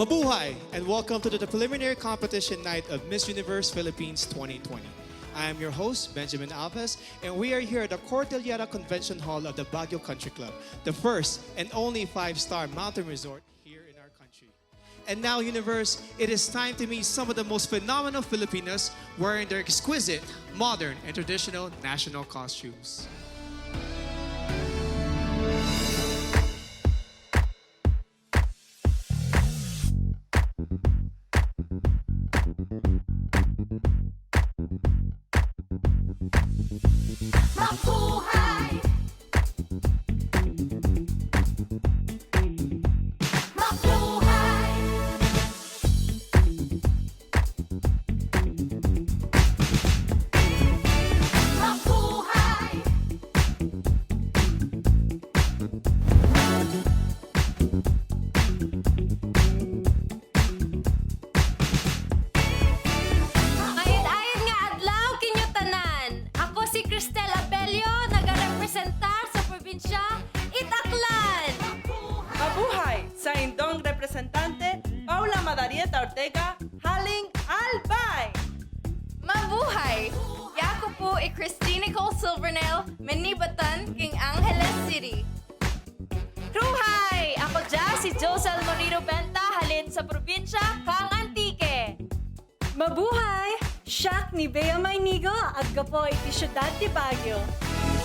Mabuhay and welcome to the preliminary competition night of Miss Universe Philippines 2020. I am your host, Benjamin Alves, and we are here at the Cordillera Convention Hall of the Baguio Country Club, the first and only 5-star mountain resort here in our country. And now, Universe, it is time to meet some of the most phenomenal Filipinos wearing their exquisite, modern, and traditional national costumes. Mabuhay! Mabuhay! Mabuhay! Ayod-ayod nga adlaw kinyo tanan. Ako si Cristel Abelio, nagarepresentar sa probinsya Itaklan. Mabuhay sa indong representante Paula Madarieta Ortega, Haling Albay. Mabuhay! Yako po Christine Nicole Silvernail, Manibatan, King Angeles City. Truhay! Ako dyan si Josel Moreno Benta, halin sa probinsya Kang Antique. Mabuhay! Siak ni Bea Maynigo at gapo iti syudad ti Baguio.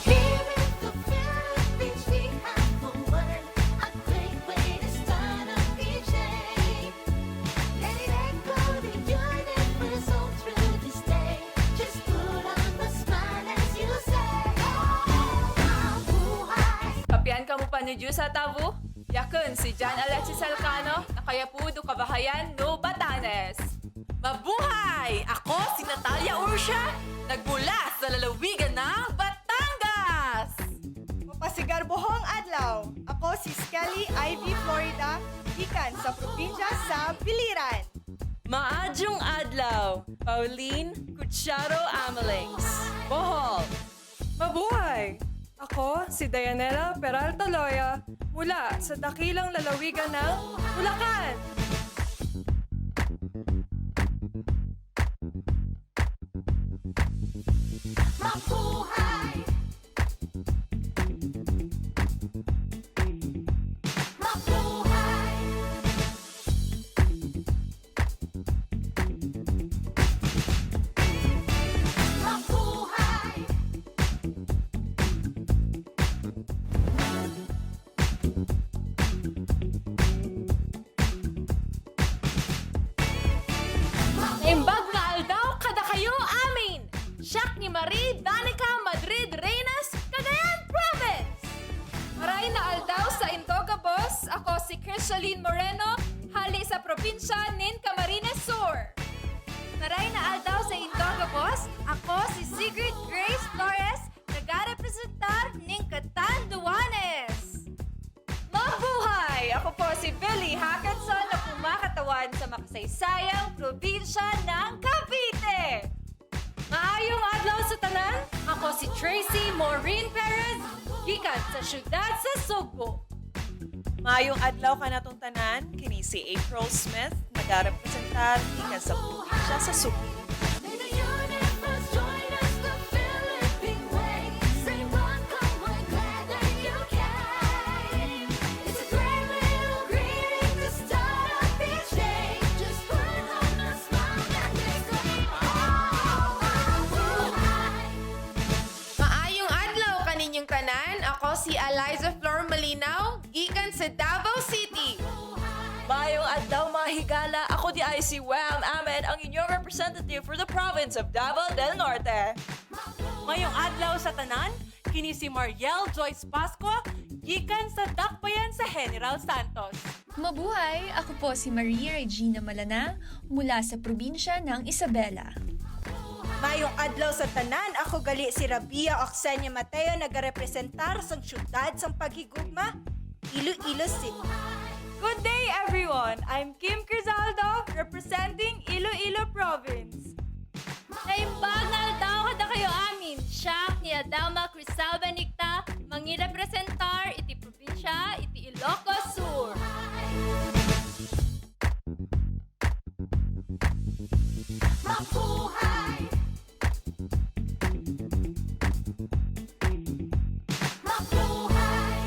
Here in the Philippines we have a word, a great way to start a each day. Let it echo the universe all through this day. Just put on the smile as you say, oh, mabuhay. Kapian ka mo pa ni Diyos sa tabu? Yakun si John Alexis Alcano, nakayapudo kabahayan no Batanes. Mabuhay! Ako si Natalia Ursha, nagmula sa lalawigan ng Batangas! Mapasigar buhong adlaw. Ako si Skelly Ivy Florida, ikan sa probinsya sa Biliran. Maadyong adlaw, Pauline Kutsaro Amelinckx, Bohol. Mabuhay! Ako si Dayanela Peralta Loya mula sa dakilang lalawigan ng Bulacan. Mabuhay! Mabuhay! Mabuhay! Imbag nga aldaw kada kayo amin! Siak ni Marie Danica Madrid Reyes, Cagayan Province! Maray na aldaw sa Intoga Boss, ako si Crisaline Moreno, hali sa probinsya nin Camarines Sur. Maray na aldaw sa Intoga Boss, ako si Sigrid Grace Flores, nagarepresentar nin Catanduanes. Mabuhay! Ako po si Billy Hackinson na kumakatawan sa makasaysayang probinsya ng Cavite. Maayong adlaw sa tanan, ako si Tracy Maureen Perez, gikan sa syudad sa Sugbo. Maayong adlaw ka natong tanan, kini si April Smith, nagarepresentar ikan sa probinsya sa Subo. May the universe join us the Philippine way. Say welcome, we're glad that you came. It's a great little greeting to start off each day. Just put on a smile and let's go. Oh, mabuhay! Maayong adlaw kaninyong tanan, ako si Alaiza Malinao, gikan sa Davao City. Maayong adlaw mga higala, ako di ay si Wham Ahmed, ang inyong representative for the province of Davao del Norte. Ngayong adlaw sa tanan, kini si Mariel Joyce Pasco, gikan sa Dakbayan sa General Santos. Mabuhay! Ako po si Maria Regina Malana mula sa probinsya ng Ysabella. Mayong adlaw sa tanan, ako gali si Rabiya Mateo nagarepresentar sang syudad sang paghigugma, Iloilo City. Good day everyone! I'm Kim Crizaldo, representing Iloilo Province. Naimbag na aldaw kada kayo amin, siya ni Adama Crisalba Nicta, mangirepresentar iti probinsya iti Ilocos Sur. Mabuhay! Mabuhay!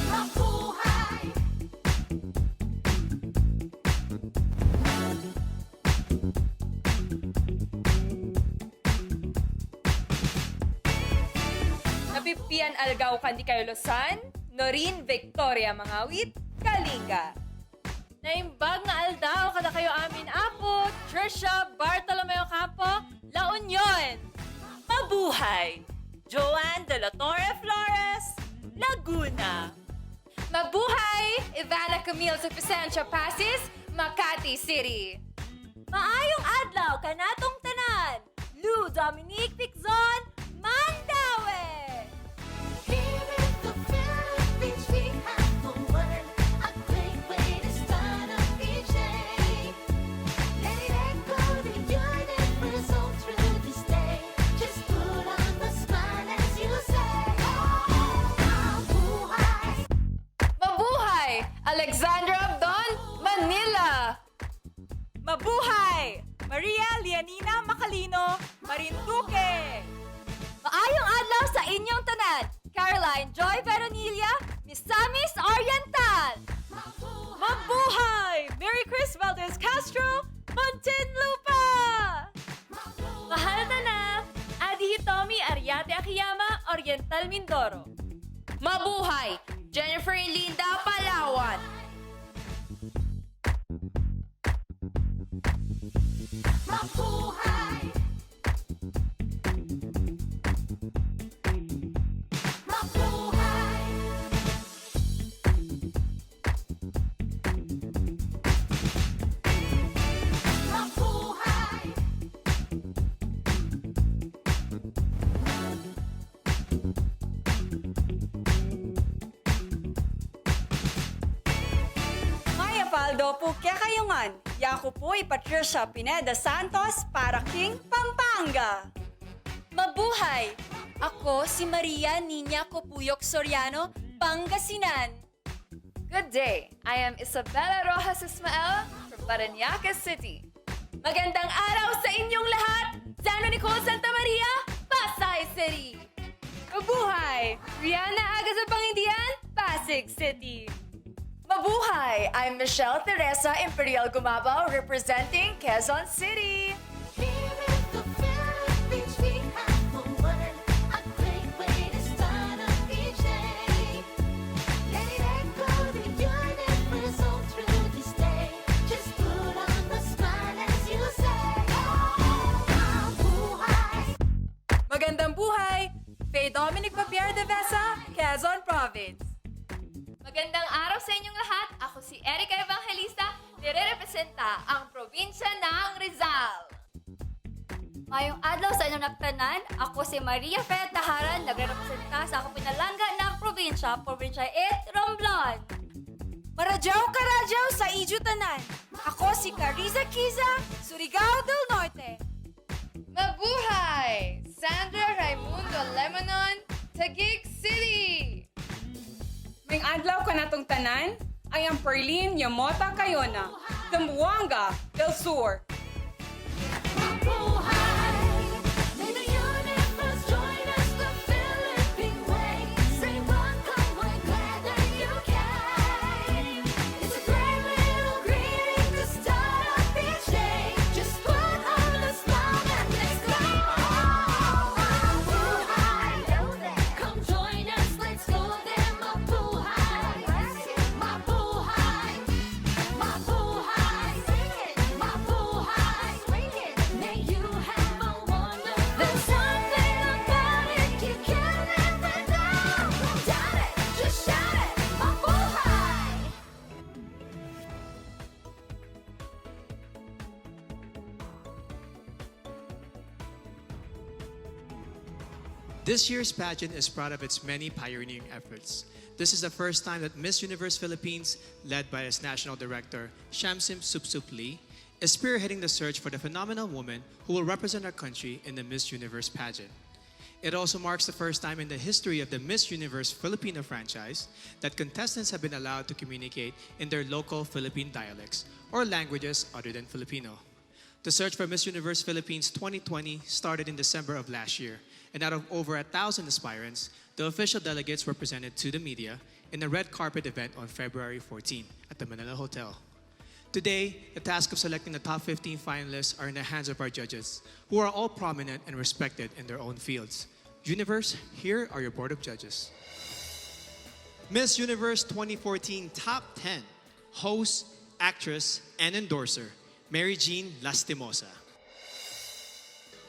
Mabuhay! Napipian Algaw Kandi kayo Losan, Norin Victoria Mangawit, Kalinga. Naimbag nga aldaw kada kayo amin apo, Trisha Bartolomeo Campo, La Union. Mabuhay! Joanne De La Torre Flores, Laguna. Mabuhay! Ivana Camille sa Vicentia Passes, Makati City. Maayong adlaw kanatong tanan. Lou Dominique Piczon, Mandaue. Here in the Philippines, we have the word, a great way to start up each day. Let it echo the universal through this day. Just put on the smile as you say, oh, mabuhay. Mabuhay! Alexandra Abdon, Manila. Mabuhay! Maria Lianina Macalino, Marinduque. Maayong adlaw sa inyong tanan. Caroline Joy Veronilla, Misamis Oriental. Mabuhay! Mary Chris Valdez Castro, Muntinlupa. Mahal na! Adi Hitomi Ariate Akiyama, Oriental Mindoro. Mabuhay! Jennifer Linda Palawan. Mabuhay! Mabuhay! Mabuhay! Maya Paldo po kaya kayungan. Yaku po'y Patricia Pineda Santos para King Pampanga. Mabuhay! Ako si Maria Nina Copuyok Soriano, Pangasinan. Good day. I am Ysabella Rojas Ysmael from Parañaque City. Magandang araw sa inyong lahat! Zano Nicole Santa Maria, Pasay City. Mabuhay! Rihanna Aga sa Pangindian, Pasig City. Mabuhay! I'm Michele Teresa Imperial Gumabao representing Quezon City. Here in the Philippines, we have the word, a great way to start up each day. Let it echo the universal through this day. Just put on the smile as you say, oh, mabuhay. Magandang buhay! Faye Dominic Papier de Vesa, Quezon Province. Magandang araw sa inyong lahat. Ako si Erica Evangelista, nire-representa ang probinsya ng Rizal. Mayong adlaw sa inyong naktanan, ako si Maria Fred Taharan, nagre-representa sa akong pinalangga ng probinsya, probinsya Romblon. Maradyaw karadyaw sa Ijo Tanan. Ako si Cariza Kiza, Surigao del Norte. Mabuhay! Sandra Raimundo Lemonon, Taguig City. May adlaw kanatong tanan, I am Pauline Yamota Cayona, Zamboanga del Sur. Mabuhay. May the universe join us, the Philippine way. Say welcome, we're glad that you came. It's a great little greeting to start up each day. Just put on a smile and let's go. Mabuhay. Come join us, let's go there. Mabuhay. Mabuhay. Mabuhay. Mabuhay. May you have a wonder. There's something about it you can't live without. Doubt it, just shout it. Mabuhay. This year's pageant is proud of its many pioneering efforts. This is the first time that Miss Universe Philippines, led by its national director, Shamsim Supsup Lee, is spearheading the search for the phenomenal woman who will represent our country in the Miss Universe pageant. It also marks the first time in the history of the Miss Universe Filipino franchise that contestants have been allowed to communicate in their local Philippine dialects or languages other than Filipino. The search for Miss Universe Philippines 2020 started in December of last year, and out of over 1,000 aspirants, the official delegates were presented to the media in a red carpet event on February 14 at the Manila Hotel. Today, the task of selecting the top 15 finalists are in the hands of our judges, who are all prominent and respected in their own fields. Universe, here are your board of judges. Miss Universe 2014 Top 10, host, actress, and endorser, Mary Jean Lastimosa.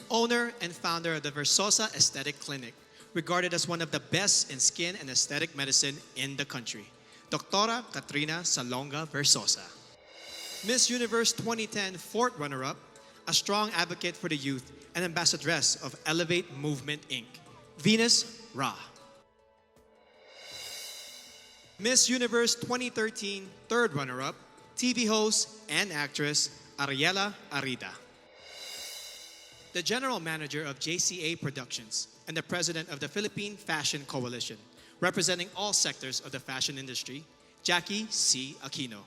Owner and founder of the Versosa Aesthetic Clinic, regarded as one of the best in skin and aesthetic medicine in the country, Doctora Katrina Salonga Versosa. Miss Universe 2010 fourth runner-up, a strong advocate for the youth and ambassadress of Elevate Movement Inc., Venus Ra. Miss Universe 2013 third runner-up, TV host and actress Ariela Arida. The general manager of JCA Productions and the president of the Philippine Fashion Coalition, representing all sectors of the fashion industry, Jackie C. Aquino.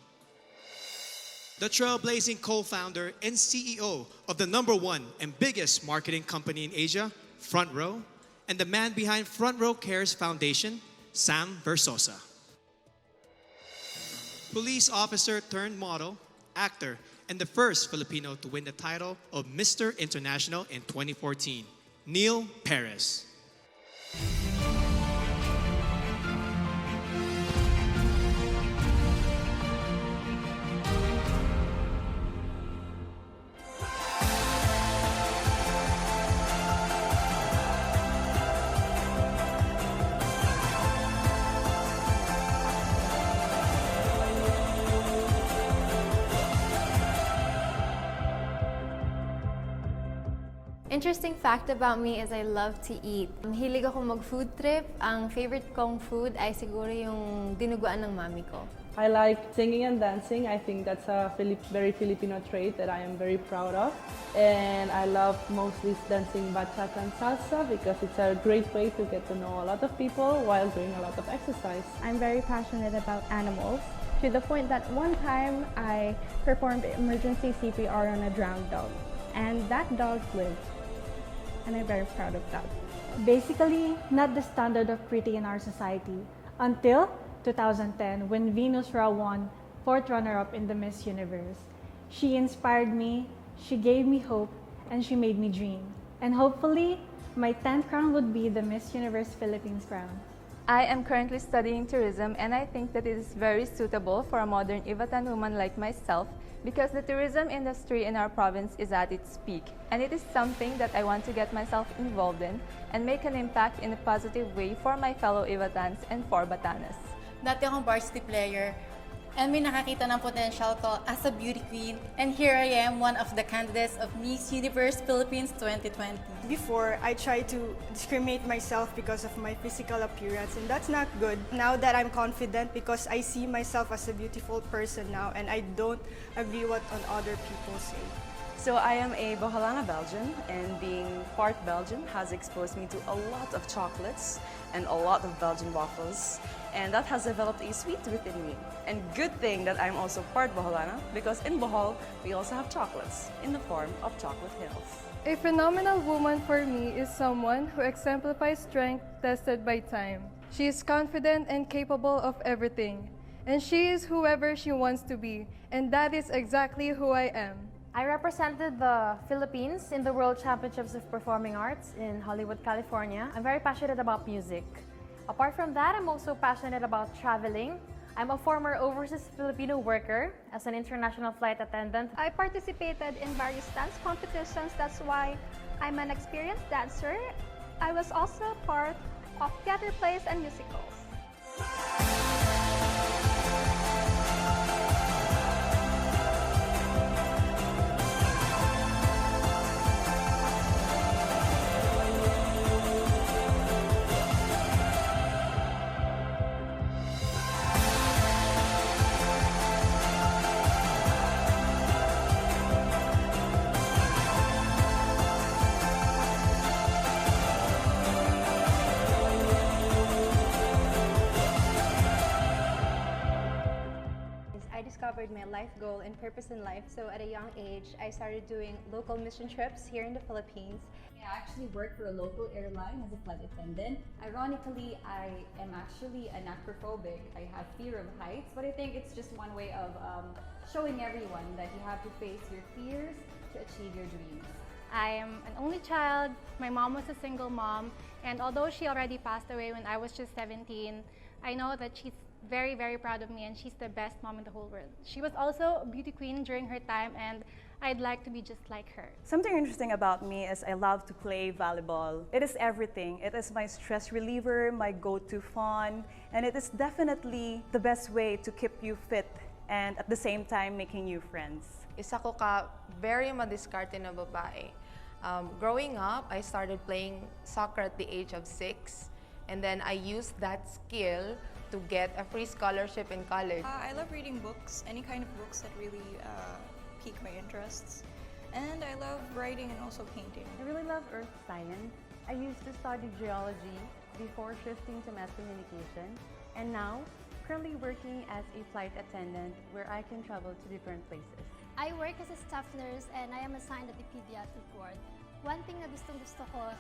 The trailblazing co-founder and CEO of the #1 and biggest marketing company in Asia, Front Row, and the man behind Front Row Cares Foundation, Sam Versosa. Police officer turned model, actor, and the first Filipino to win the title of Mr. International in 2014, Neil Perez. Interesting fact about me is I love to eat. Hilig ako mag-food trip. Ang favorite kong food ay siguro yung dinuguan ng mami ko. I like singing and dancing. I think that's a very Filipino trait that I am very proud of. And I love mostly dancing bachata and salsa because it's a great way to get to know a lot of people while doing a lot of exercise. I'm very passionate about animals to the point that one time I performed emergency CPR on a drowned dog. And that dog lived. And I'm very proud of that. Basically, not the standard of pretty in our society until 2010 when Venus Ra won fourth runner-up in the Miss Universe. She inspired me, she gave me hope, and she made me dream. And hopefully, my 10th crown would be the Miss Universe Philippines crown. I am currently studying tourism and I think that it is very suitable for a modern Ivatan woman like myself because the tourism industry in our province is at its peak and it is something that I want to get myself involved in and make an impact in a positive way for my fellow Ivatans and for Batanes. Dati akong varsity player and may nakakita ng potential ko as a beauty queen and here I am, one of the candidates of Miss Universe Philippines 2020. Before, I tried to discriminate myself because of my physical appearance and that's not good. Now that I'm confident because I see myself as a beautiful person now and I don't agree what on other people say. So I am a Boholana Belgian and being part Belgian has exposed me to a lot of chocolates and a lot of Belgian waffles and that has developed a sweet within me. And good thing that I'm also part Boholana because in Bohol we also have chocolates in the form of chocolate hills. A phenomenal woman for me is someone who exemplifies strength tested by time. She is confident and capable of everything. And she is whoever she wants to be. And that is exactly who I am. I represented the Philippines in the World Championships of Performing Arts in Hollywood, California. I'm very passionate about music. Apart from that, I'm also passionate about traveling. I'm a former overseas Filipino worker as an international flight attendant. I participated in various dance competitions. That's why I'm an experienced dancer. I was also part of theater plays and musicals. discovered my life goal and purpose in life. So at a young age, I started doing local mission trips here in the Philippines. I actually work for a local airline as a flight attendant. Ironically, I am actually an acrophobic. I have fear of heights, but I think it's just one way of showing everyone that you have to face your fears to achieve your dreams. I am an only child. My mom was a single mom, and although she already passed away when I was just 17, I know that she's very, very proud of me, and she's the best mom in the whole world. She was also a beauty queen during her time, and I'd like to be just like her. Something interesting about me is I love to play volleyball. It is everything. It is my stress reliever, my go-to fun, and it is definitely the best way to keep you fit and at the same time making new friends. Isa ko ka very madiskarte na babae. Growing up, I started playing soccer at the age of 6, and then I used that skill to get a free scholarship in college. I love reading books, any kind of books that really pique my interests. And I love writing and also painting. I really love earth science. I used to study geology before shifting to mass communication, and now currently working as a flight attendant where I can travel to different places. I work as a staff nurse and I am assigned at the pediatric ward. One thing na gustong-gusto ko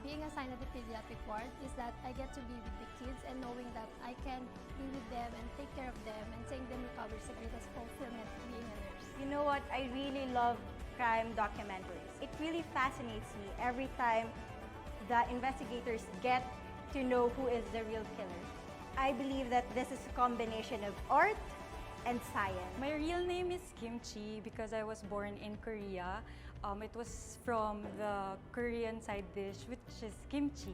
being assigned at the pediatric ward is that I get to be with the kids and knowing that I can be with them and take care of them and seeing them recover is the greatest fulfillment being a nurse. You know what? I really love crime documentaries. It really fascinates me every time the investigators get to know who is the real killer. I believe that this is a combination of art and science. My real name is Kimchi because I was born in Korea. It was from the Korean side dish, which is kimchi.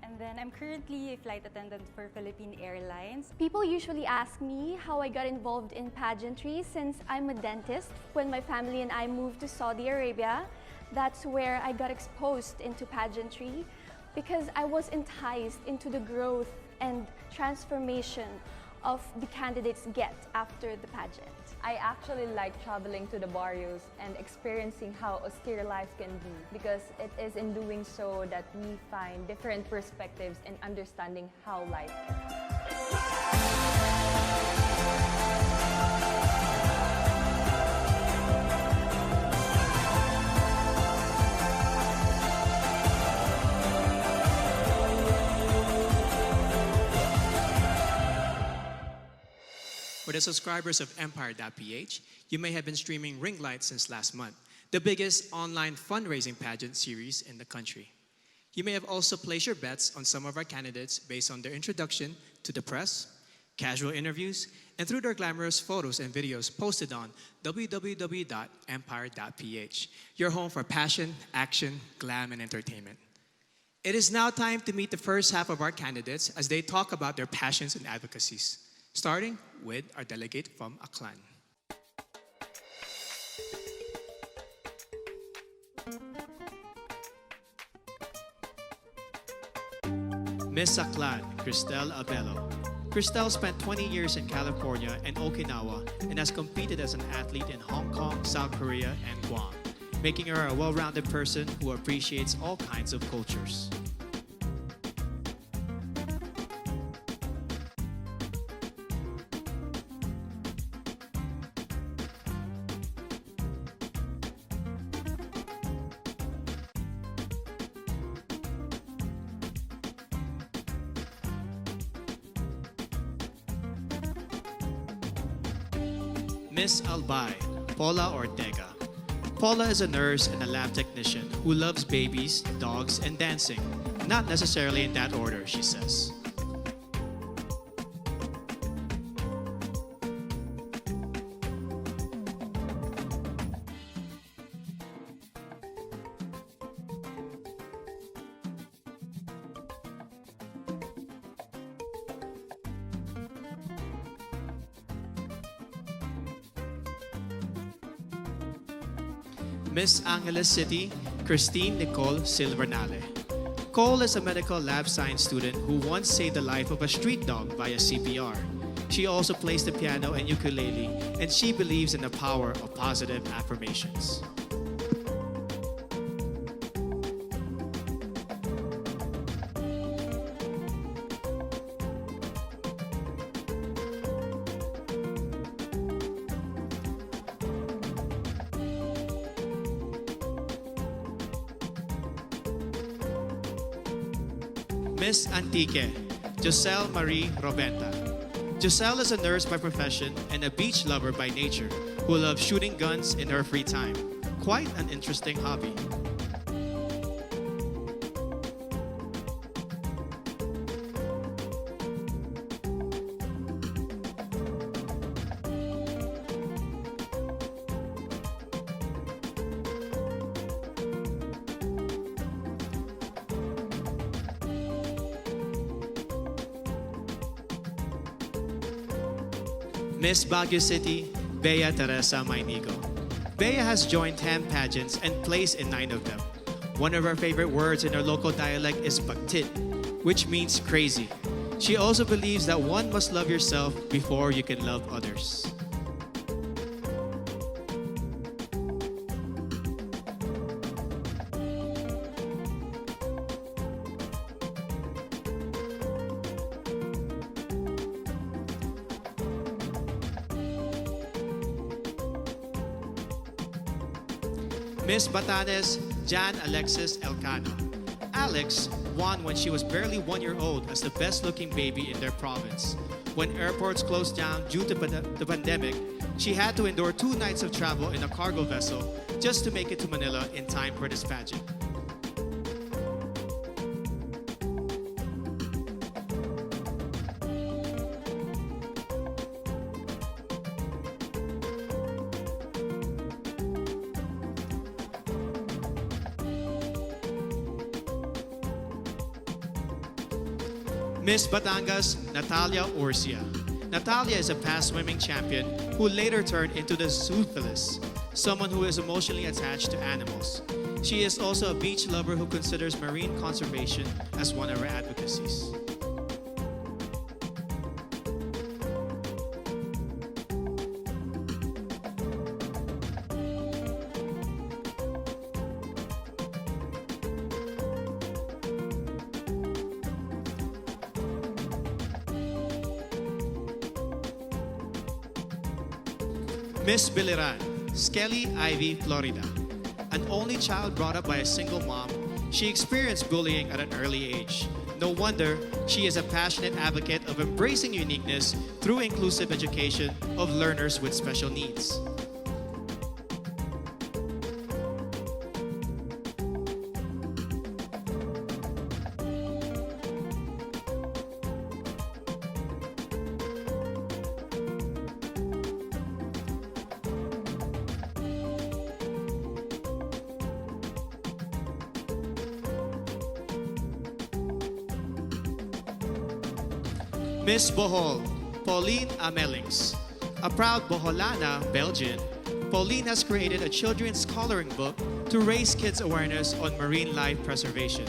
And then I'm currently a flight attendant for Philippine Airlines. People usually ask me how I got involved in pageantry since I'm a dentist. When my family and I moved to Saudi Arabia, that's where I got exposed into pageantry because I was enticed into the growth and transformation of the candidates get after the pageant. I actually like traveling to the barrios and experiencing how austere life can be because it is in doing so that we find different perspectives and understanding how life is. For the subscribers of Empire.ph, you may have been streaming Ring Light since last month, the biggest online fundraising pageant series in the country. You may have also placed your bets on some of our candidates based on their introduction to the press, casual interviews, and through their glamorous photos and videos posted on www.empire.ph, your home for passion, action, glam, and entertainment. It is now time to meet the first half of our candidates as they talk about their passions and advocacies, starting with our delegate from Aklan. Miss Aklan, Cristel Abello. Cristel spent 20 years in California and Okinawa and has competed as an athlete in Hong Kong, South Korea, and Guam, making her a well-rounded person who appreciates all kinds of cultures. Miss Albay, Paula Ortega. Paula is a nurse and a lab technician who loves babies, dogs, and dancing. Not necessarily in that order, she says. Miss Angeles City, Christine Nicole Silvernale. Cole is a medical lab science student who once saved the life of a street dog via CPR. She also plays the piano and ukulele, and she believes in the power of positive affirmations. Miss Antique, Joselle Marie Robenta. Joselle is a nurse by profession and a beach lover by nature who loves shooting guns in her free time. Quite an interesting hobby. Miss Baguio City, Bea Teresa Mainigo. Bea has joined 10 pageants and placed in 9 of them. One of her favorite words in her local dialect is pagtit, which means crazy. She also believes that one must love yourself before you can love others. Miss Batanes, Jan Alexis Elcano. Alex won when she was barely 1 year old as the best-looking baby in their province. When airports closed down due to the pandemic, she had to endure 2 nights of travel in a cargo vessel just to make it to Manila in time for this pageant. Miss Batangas, Natalia Orsia. Natalia is a past swimming champion who later turned into the zoophilist, someone who is emotionally attached to animals. She is also a beach lover who considers marine conservation as one of her advocacies. Miss Biliran, Skelly Ivy, Florida. An only child brought up by a single mom, she experienced bullying at an early age. No wonder she is a passionate advocate of embracing uniqueness through inclusive education of learners with special needs. Miss Bohol, Pauline Amelinckx. A proud Boholana, Belgian, Pauline has created a children's coloring book to raise kids' awareness on marine life preservation.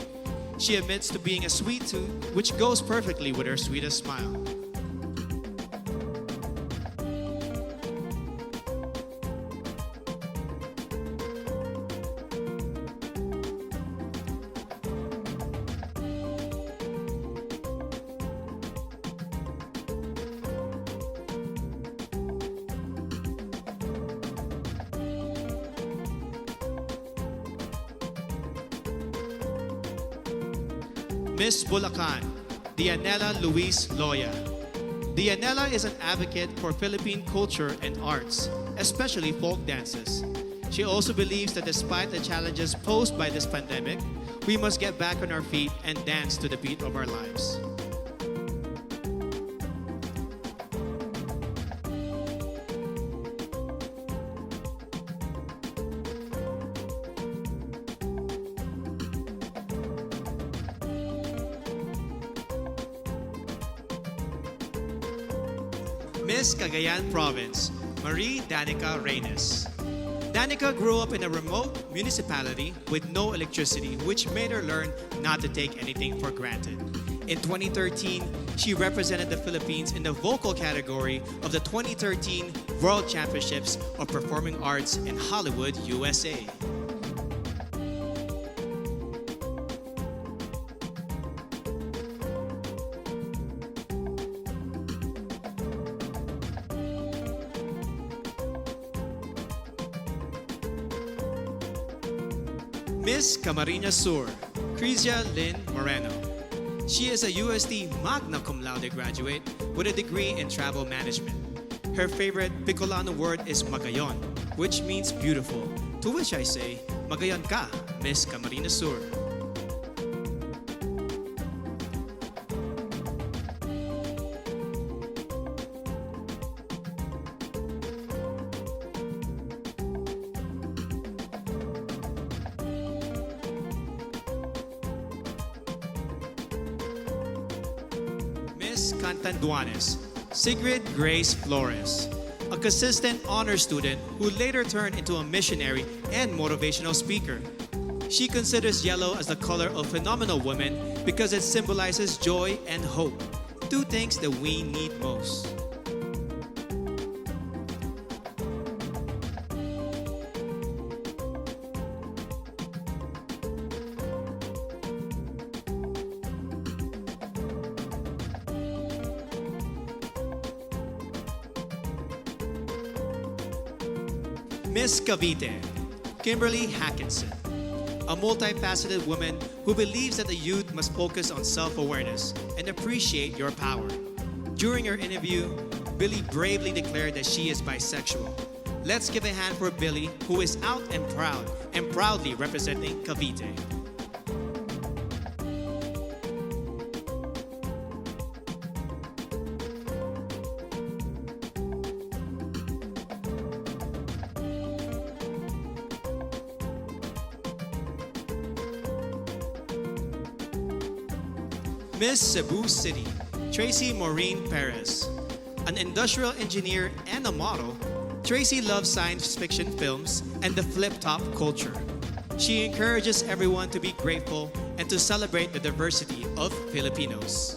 She admits to being a sweet tooth, which goes perfectly with her sweetest smile. Miss Bulacan, Dianela Luis Loya. Dianela is an advocate for Philippine culture and arts, especially folk dances. She also believes that despite the challenges posed by this pandemic, we must get back on our feet and dance to the beat of our lives. Miss Cagayan Province, Marie Danica Reynes. Danica grew up in a remote municipality with no electricity, which made her learn not to take anything for granted. In 2013, she represented the Philippines in the vocal category of the 2013 World Championships of Performing Arts in Hollywood, USA. Miss Camarines Sur, Crizia Lynn Moreno. She is a UST magna cum laude graduate with a degree in travel management. Her favorite Bicolano word is magayon, which means beautiful, to which I say, magayon ka, Miss Camarines Sur. Miss Cantanduanes, Sigrid Grace Flores, a consistent honor student who later turned into a missionary and motivational speaker. She considers yellow as the color of phenomenal women because it symbolizes joy and hope, two things that we need most. Miss Cavite, Kimberly Hackinson, a multifaceted woman who believes that the youth must focus on self-awareness and appreciate your power. During her interview, Billy bravely declared that she is bisexual. Let's give a hand for Billy, who is out and proudly representing Cavite. Miss Cebu City, Tracy Maureen Perez. An industrial engineer and a model, Tracy loves science fiction films and the flip-top culture. She encourages everyone to be grateful and to celebrate the diversity of Filipinos.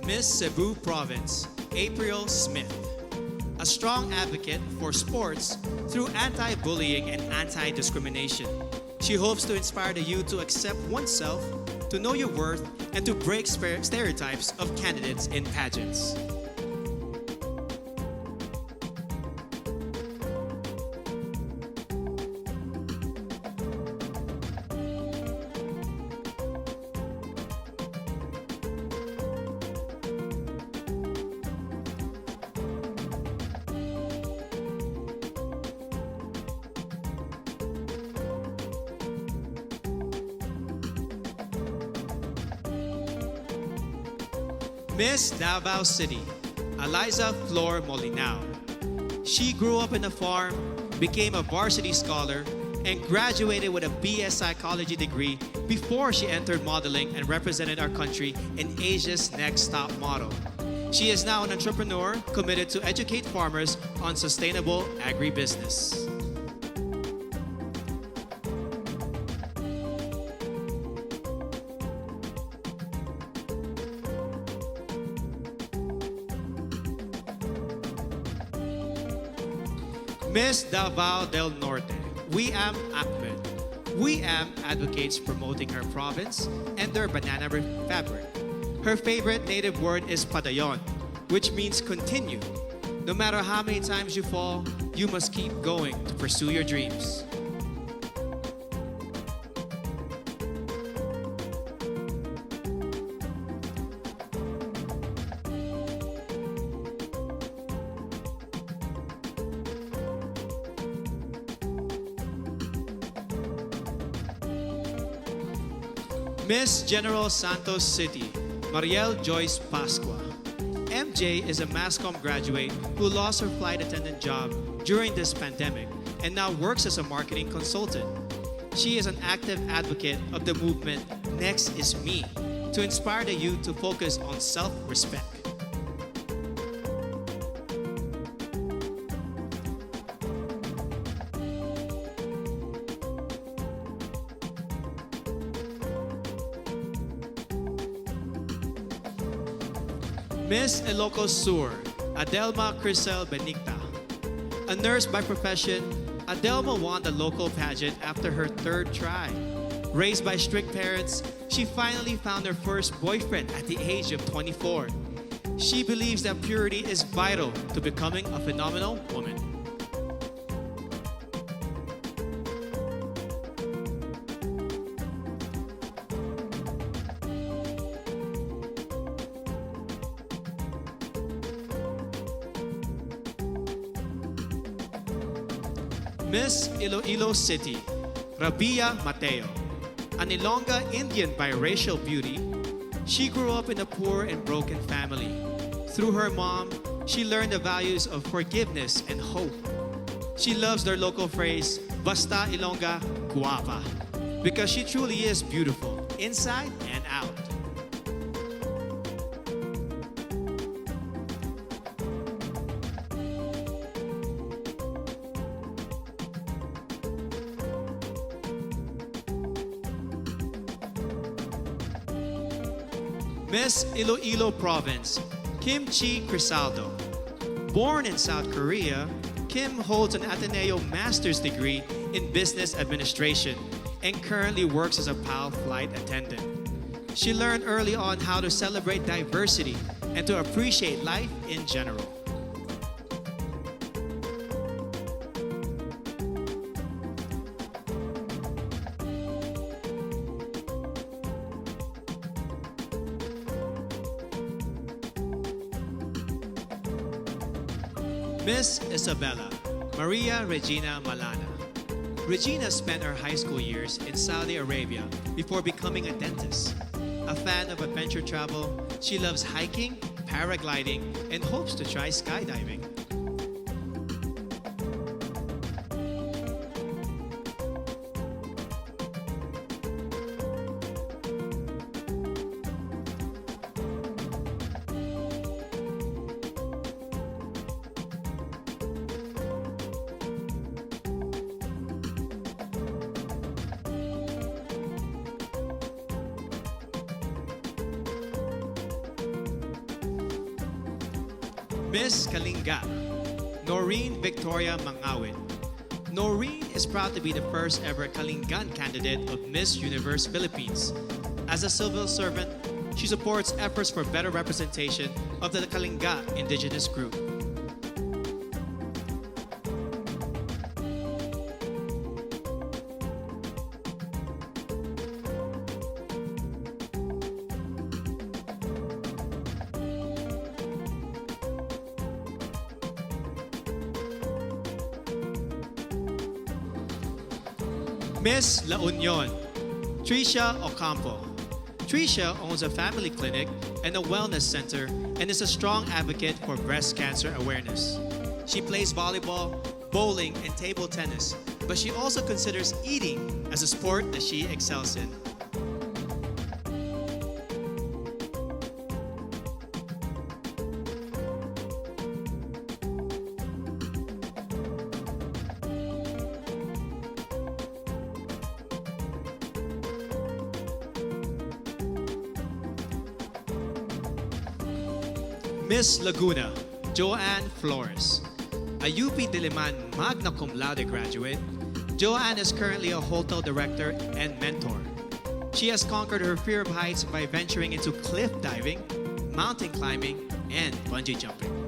Miss Cebu Province, April Smith. A strong advocate for sports through anti-bullying and anti-discrimination. She hopes to inspire the youth to accept oneself, to know your worth, and to break stereotypes of candidates in pageants. Miss Davao City, Alaiza Flor Malinao. She grew up in a farm, became a varsity scholar, and graduated with a BS Psychology degree before she entered modeling and represented our country in Asia's Next Top Model. She is now an entrepreneur committed to educate farmers on sustainable agribusiness. Miss Davao del Norte, Wiam Ahmed. Wiam advocates promoting her province and their banana fabric. Her favorite native word is padayon, which means continue. No matter how many times you fall, you must keep going to pursue your dreams. Miss General Santos City, Mariel Joyce Pascua. MJ is a MASCOM graduate who lost her flight attendant job during this pandemic and now works as a marketing consultant. She is an active advocate of the movement Next is Me to inspire the youth to focus on self-respect. Miss Ilocos Sur, Adelma Crisel Benigta. A nurse by profession, Adelma won the local pageant after her third try. Raised by strict parents, she finally found her first boyfriend at the age of 24. She believes that purity is vital to becoming a phenomenal woman. Miss Iloilo City, Rabiya Mateo. An Ilongga Indian biracial beauty, she grew up in a poor and broken family. Through her mom, she learned the values of forgiveness and hope. She loves their local phrase, Basta Ilongga, guapa, because she truly is beautiful, inside and out. Miss Iloilo Province, Kim Chi Crisaldo. Born in South Korea, Kim holds an Ateneo Master's degree in Business Administration and currently works as a PAL flight attendant. She learned early on how to celebrate diversity and to appreciate life in general. Miss Ysabella, Maria Regina Malana. Regina spent her high school years in Saudi Arabia before becoming a dentist. A fan of adventure travel, she loves hiking, paragliding, and hopes to try skydiving. Miss Kalinga, Noreen Victoria Mangawit. Noreen is proud to be the first ever Kalingan candidate of Miss Universe Philippines. As a civil servant, she supports efforts for better representation of the Kalinga indigenous group. Miss La Union, Tricia Ocampo. Tricia owns a family clinic and a wellness center and is a strong advocate for breast cancer awareness. She plays volleyball, bowling, and table tennis, but she also considers eating as a sport that she excels in. Miss Laguna, Joanne Flores. A UP Diliman magna cum laude graduate, Joanne is currently a hotel director and mentor. She has conquered her fear of heights by venturing into cliff diving, mountain climbing, and bungee jumping.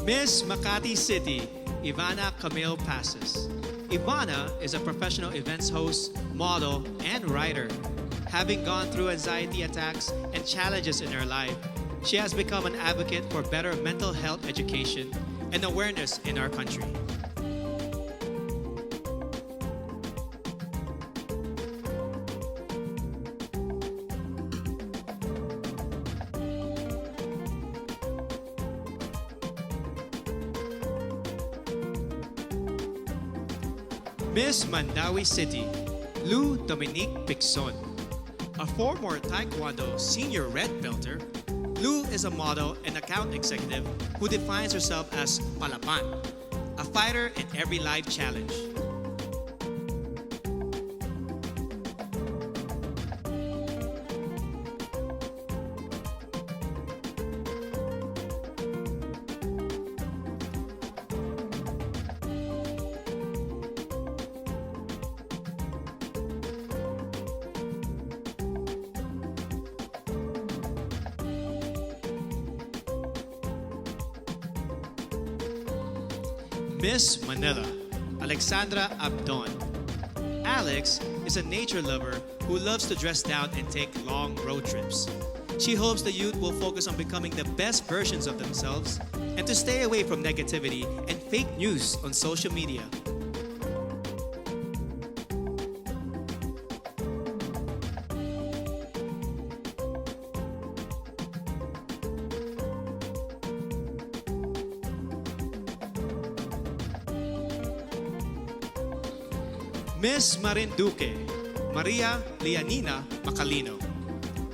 Miss Makati City, Ivana Camille Passes. Ivana is a professional events host, model, and writer. Having gone through anxiety attacks and challenges in her life, she has become an advocate for better mental health education and awareness in our country. Miss Mandawi City, Lou Dominique Pixon. A former Taekwondo senior red belter, Lou is a model and account executive who defines herself as palaban, a fighter in every life challenge. Miss Manila, Alexandra Abdon. Alex is a nature lover who loves to dress down and take long road trips. She hopes the youth will focus on becoming the best versions of themselves and to stay away from negativity and fake news on social media. Miss Marinduque, Maria Lianina Macalino.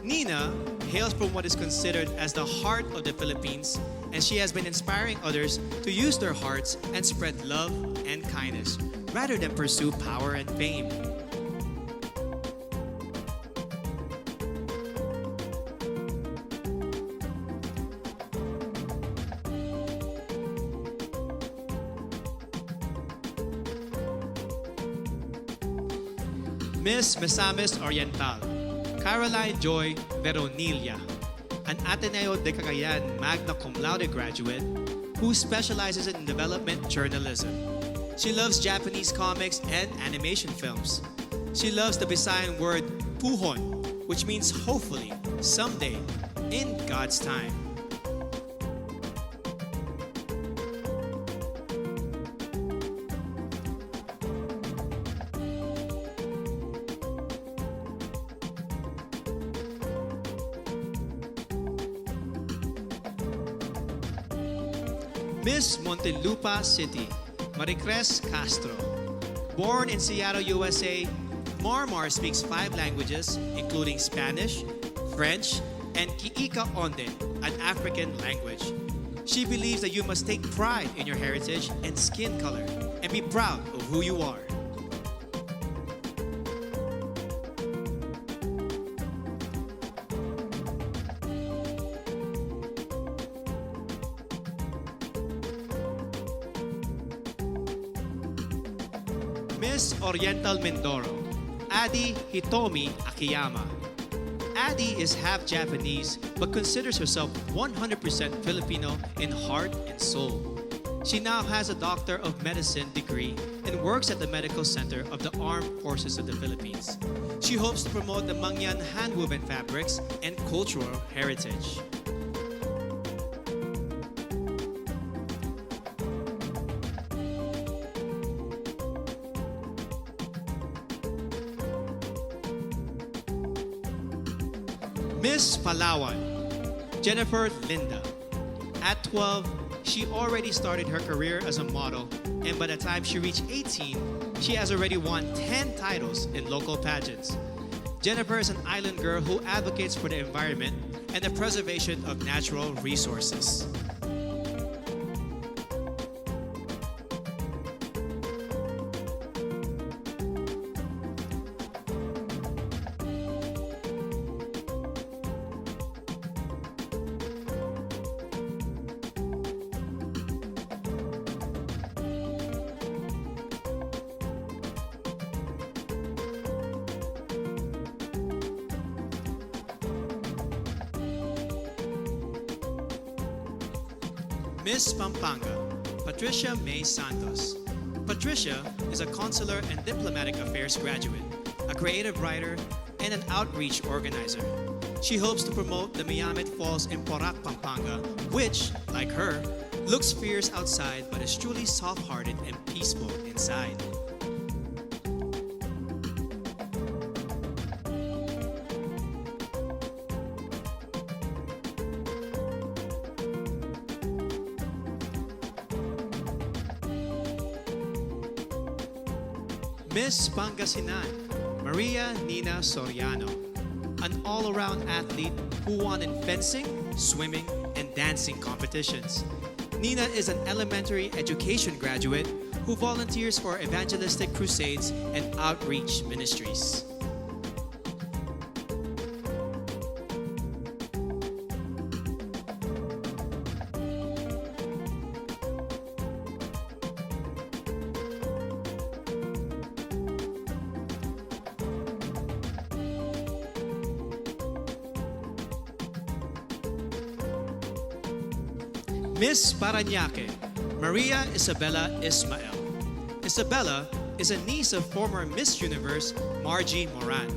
Nina hails from what is considered as the heart of the Philippines, and she has been inspiring others to use their hearts and spread love and kindness rather than pursue power and fame. Miss Misamis Oriental, Caroline Joy Veronilla, an Ateneo de Cagayan magna cum laude graduate who specializes in development journalism. She loves Japanese comics and animation films. She loves the Visayan word puhon, which means hopefully, someday, in God's time. Miss Montelupa City, Maricres Castro. Born in Seattle, USA, Marmar speaks 5 languages, including Spanish, French, and Kiika Onde, an African language. She believes that you must take pride in your heritage and skin color and be proud of who you are. Miss Oriental Mindoro, Adi Hitomi Akiyama. Adi is half Japanese but considers herself 100% Filipino in heart and soul. She now has a Doctor of Medicine degree and works at the Medical Center of the Armed Forces of the Philippines. She hopes to promote the Mangyan hand-woven fabrics and cultural heritage. Miss Palawan, Jennifer Linda. At 12, she already started her career as a model, and by the time she reached 18, she has already won 10 titles in local pageants. Jennifer is an island girl who advocates for the environment and the preservation of natural resources. Miss Pampanga, Patricia May Santos. Patricia is a consular and diplomatic affairs graduate, a creative writer, and an outreach organizer. She hopes to promote the Miyamet Falls in Porac, Pampanga, which, like her, looks fierce outside but is truly soft-hearted and peaceful inside. Miss Pangasinan, Maria Nina Soriano, an all-around athlete who won in fencing, swimming, and dancing competitions. Nina is an elementary education graduate who volunteers for evangelistic crusades and outreach ministries. Miss Parañaque, Maria Ysabella Ysmael. Ysabella is a niece of former Miss Universe Margie Moran,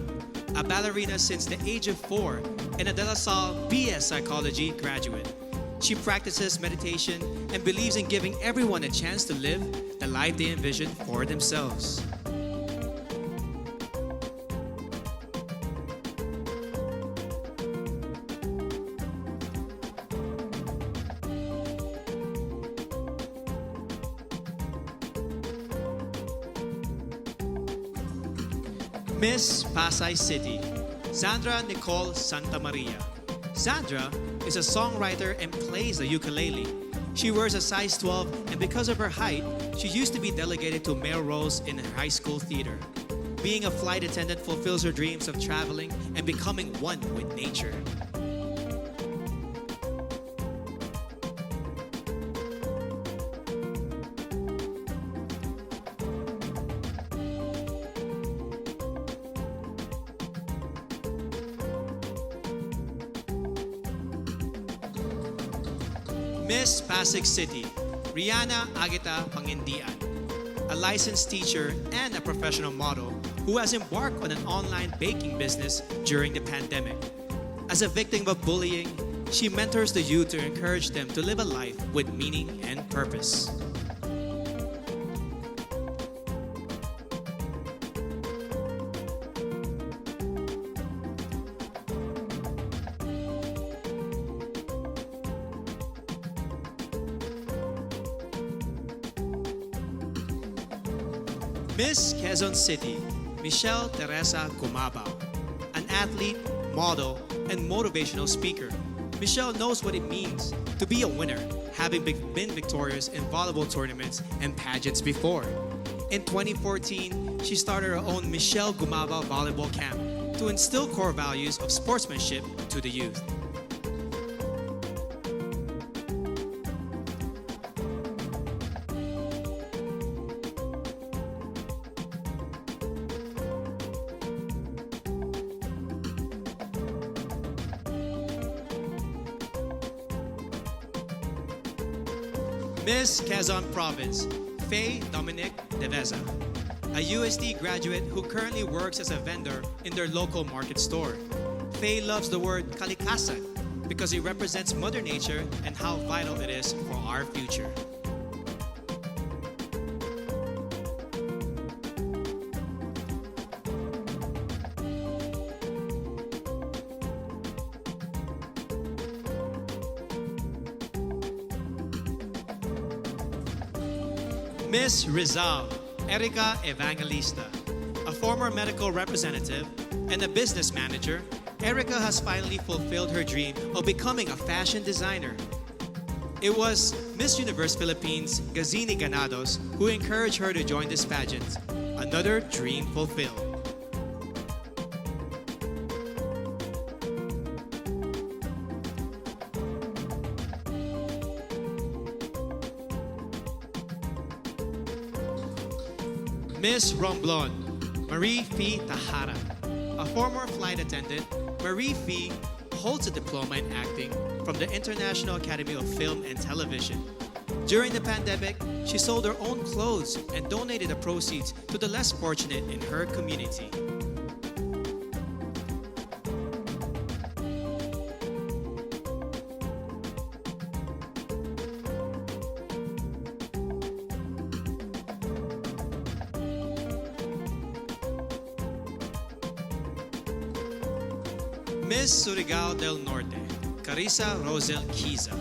a ballerina since the age of 4 and a De La Salle BS Psychology graduate. She practices meditation and believes in giving everyone a chance to live the life they envision for themselves. Miss Pasay City, Sandra Nicole Santa Maria. Sandra is a songwriter and plays the ukulele. She wears a size 12, and because of her height, she used to be delegated to male roles in her high school theater. Being a flight attendant fulfills her dreams of traveling and becoming one with nature. Miss Pasig City, Rihanna Agita Pangindian, a licensed teacher and a professional model who has embarked on an online baking business during the pandemic. As a victim of bullying, she mentors the youth to encourage them to live a life with meaning and purpose. Miss Quezon City, Michele Teresa Gumabao, an athlete, model, and motivational speaker. Michele knows what it means to be a winner, having been victorious in volleyball tournaments and pageants before. In 2014, she started her own Michele Gumabao Volleyball Camp to instill core values of sportsmanship to the youth. Miss Quezon Province, Faye Dominic Deveza, a USD graduate who currently works as a vendor in their local market store. Faye loves the word kalikasan because it represents Mother Nature and how vital it is for our future. Miss Rizal, Erica Evangelista, a former medical representative and a business manager, Erica has finally fulfilled her dream of becoming a fashion designer. It was Miss Universe Philippines Gazini Ganados who encouraged her to join this pageant. Another dream fulfilled. Miss Romblon, Marie Fee Tahara. A former flight attendant, Marie Fee holds a diploma in acting from the International Academy of Film and Television. During the pandemic, she sold her own clothes and donated the proceeds to the less fortunate in her community. Miss Surigao del Norte, Carissa Rosel Kiza.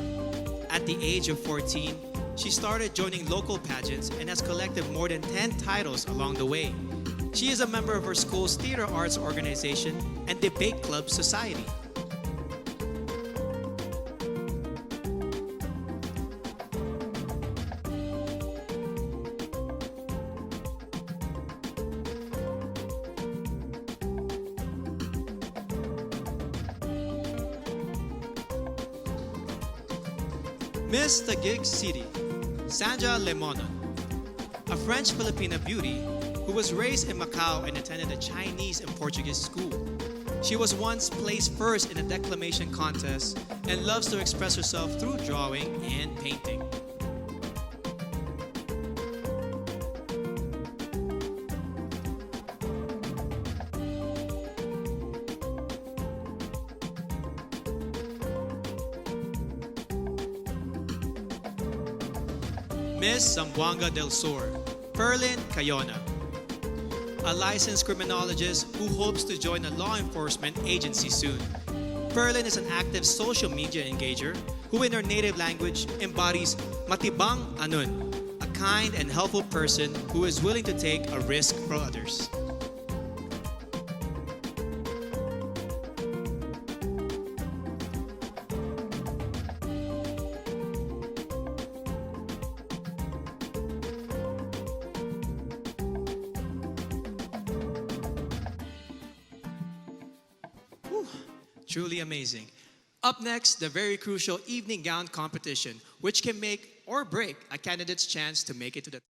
At the age of 14, she started joining local pageants and has collected more than 10 titles along the way. She is a member of her school's theater arts organization and debate club society. Miss Taguig City, Sandra Lemonon, a French-Filipina beauty who was raised in Macau and attended a Chinese and Portuguese school. She was once placed first in a declamation contest and loves to express herself through drawing and painting. Miss Zamboanga del Sur, Perlin Cayona, a licensed criminologist who hopes to join a law enforcement agency soon. Perlin is an active social media engager who in her native language embodies matibang anun, a kind and helpful person who is willing to take a risk for others. Truly amazing. Up next, the very crucial evening gown competition, which can make or break a candidate's chance to make it to the